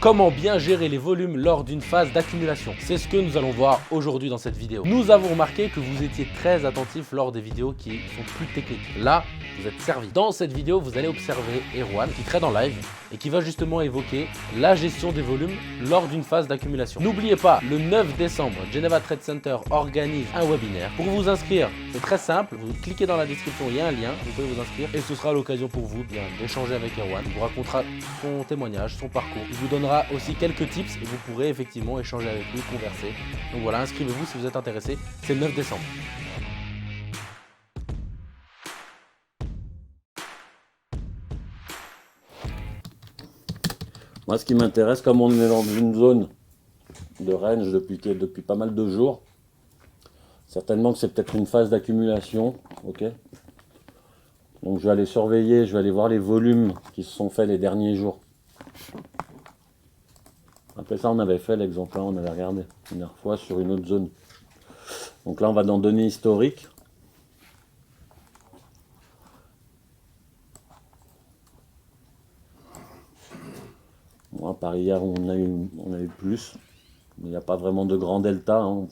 Comment bien gérer les volumes lors d'une phase d'accumulation? C'est ce que nous allons voir aujourd'hui dans cette vidéo. Nous avons remarqué que vous étiez très attentifs lors des vidéos qui sont plus techniques. Là, vous êtes servis. Dans cette vidéo, vous allez observer Erwan qui trade en live et qui va justement évoquer la gestion des volumes lors d'une phase d'accumulation. N'oubliez pas, le 9 décembre, Geneva Trade Center organise un webinaire. Pour vous inscrire, c'est très simple. Vous cliquez dans la description, il y a un lien, vous pouvez vous inscrire et ce sera l'occasion pour vous d'échanger avec Erwan. Il vous racontera son témoignage, son parcours. Il vous donnera aussi quelques tips et vous pourrez effectivement échanger avec lui, converser. Donc voilà, inscrivez-vous si vous êtes intéressé. C'est le 9 décembre. Moi, ce qui m'intéresse, comme on est dans une zone de range depuis pas mal de jours, certainement que c'est peut-être une phase d'accumulation, ok. Donc je vais aller surveiller, je vais aller voir les volumes qui se sont faits les derniers jours. Après ça, on avait fait l'exemple 1, on avait regardé la première fois sur une autre zone. Donc là, on va dans données historiques. Bon, par hier, on a eu plus, mais il n'y a pas vraiment de grand delta. Hein.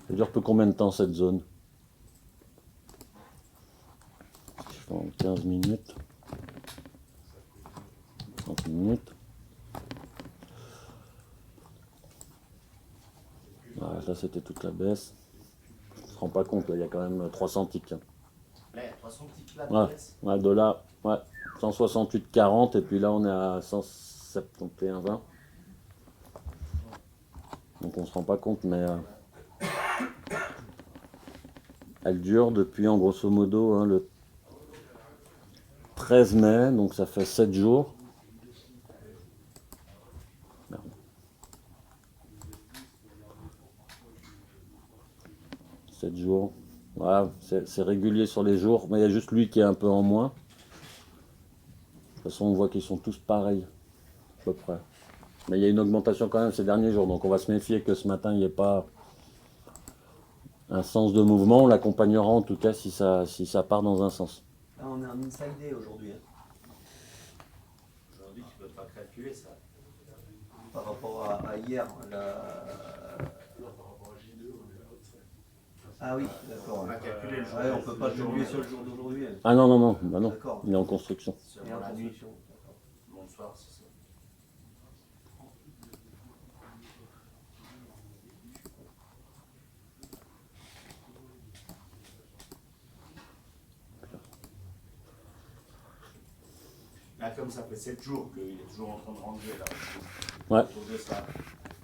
Ça dure depuis combien de temps cette zone? Je fais en 15 minutes. 30 minutes. Voilà, ça c'était toute la baisse. Je ne me rends pas compte, là, il y a quand même 300 ticks. Hein. Ouais, 300 ticks là, Ouais, ouais, de là, ouais, 168,40 et puis là on est à 171,20. Donc on se rend pas compte, mais elle dure depuis en grosso modo hein, le 13 mai, donc ça fait 7 jours. Merde. 7 jours. Voilà, c'est régulier sur les jours, mais il y a juste lui qui est un peu en moins. De toute façon, on voit qu'ils sont tous pareils, à peu près. Mais il y a une augmentation quand même ces derniers jours, donc on va se méfier que ce matin, il n'y ait pas un sens de mouvement. On l'accompagnera en tout cas si ça part dans un sens. Là, on est en inside day aujourd'hui. Hein. Aujourd'hui, tu ne peux pas calculer ça. Par rapport à hier, Ah oui, d'accord. On a calculé le jour. Ouais, on ne peut pas jouer sur le jour d'aujourd'hui. Ah non, non, non, bah non. Il est en construction. Et en construction. Bonsoir, c'est ça. Là, comme ça fait 7 jours qu'il est toujours en train de ranger là. Ouais. Autour de ça.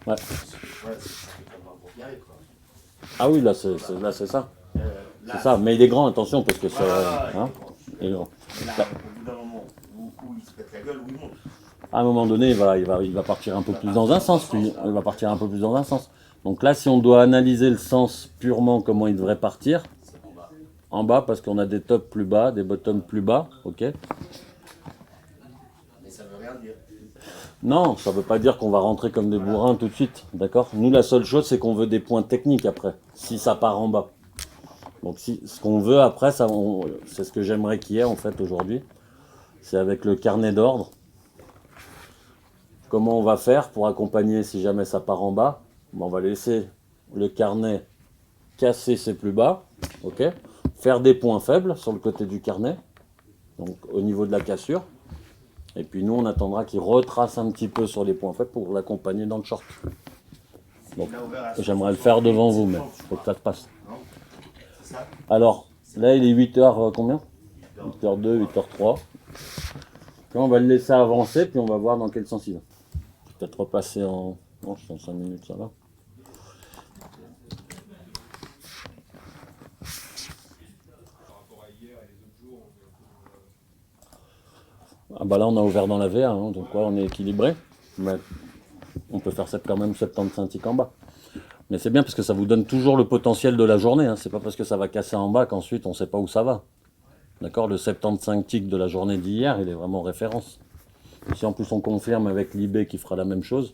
Ouais. C'est comme un gros pierre, quoi. Ah oui, là c'est ça. C'est ça, mais il est grand, attention, parce que c'est. Hein, il est grand. Là, au bout d'un moment où il se pète la gueule, où il monte. À un moment donné, il va partir un peu plus dans un sens, puis il va partir un peu plus dans un sens. Donc là, si on doit analyser le sens purement, comment il devrait partir, en bas, parce qu'on a des tops plus bas, des bottoms plus bas, ok. Mais ça veut rien dire. Non, ça ne veut pas dire qu'on va rentrer comme des bourrins tout de suite, d'accord. Nous, la seule chose, c'est qu'on veut des points techniques après, si ça part en bas. Donc ce qu'on veut après, c'est ce que j'aimerais qu'il y ait en fait aujourd'hui, c'est avec le carnet d'ordre. Comment on va faire pour accompagner si jamais ça part en bas? On va laisser le carnet casser ses plus bas, ok. Faire des points faibles sur le côté du carnet, donc au niveau de la cassure. Et puis nous, on attendra qu'il retrace un petit peu sur les points faibles pour l'accompagner dans le short. Donc j'aimerais le faire devant vous, mais il faut que ça se passe. Alors, là, il est 8h combien? 8h02, 8h03. Puis on va le laisser avancer, puis on va voir dans quel sens il va. Peut-être repasser en... Non, je suis en 5 minutes, ça va. Ah bah là, on a ouvert dans la VA, hein, donc ouais, on est équilibré. Mais on peut faire quand même 75 ticks en bas. Mais c'est bien parce que ça vous donne toujours le potentiel de la journée. Hein. C'est pas parce que ça va casser en bas qu'ensuite on ne sait pas où ça va. D'accord? Le 75 ticks de la journée d'hier, il est vraiment référence. Et si en plus on confirme avec l'IB qui fera la même chose,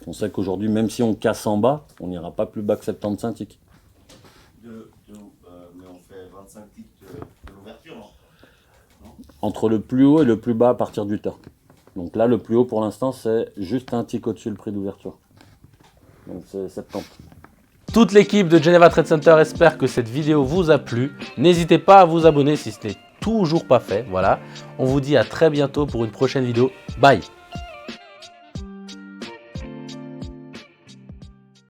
on sait qu'aujourd'hui, même si on casse en bas, on n'ira pas plus bas que 75 ticks. Mais on fait 25 ticks de l'ouverture, non? Entre le plus haut et le plus bas à partir du turn. Donc là, le plus haut pour l'instant, c'est juste un tick au-dessus le prix d'ouverture. Donc c'est 70. Toute l'équipe de Geneva Trade Center espère que cette vidéo vous a plu. N'hésitez pas à vous abonner si ce n'est toujours pas fait. Voilà. On vous dit à très bientôt pour une prochaine vidéo. Bye!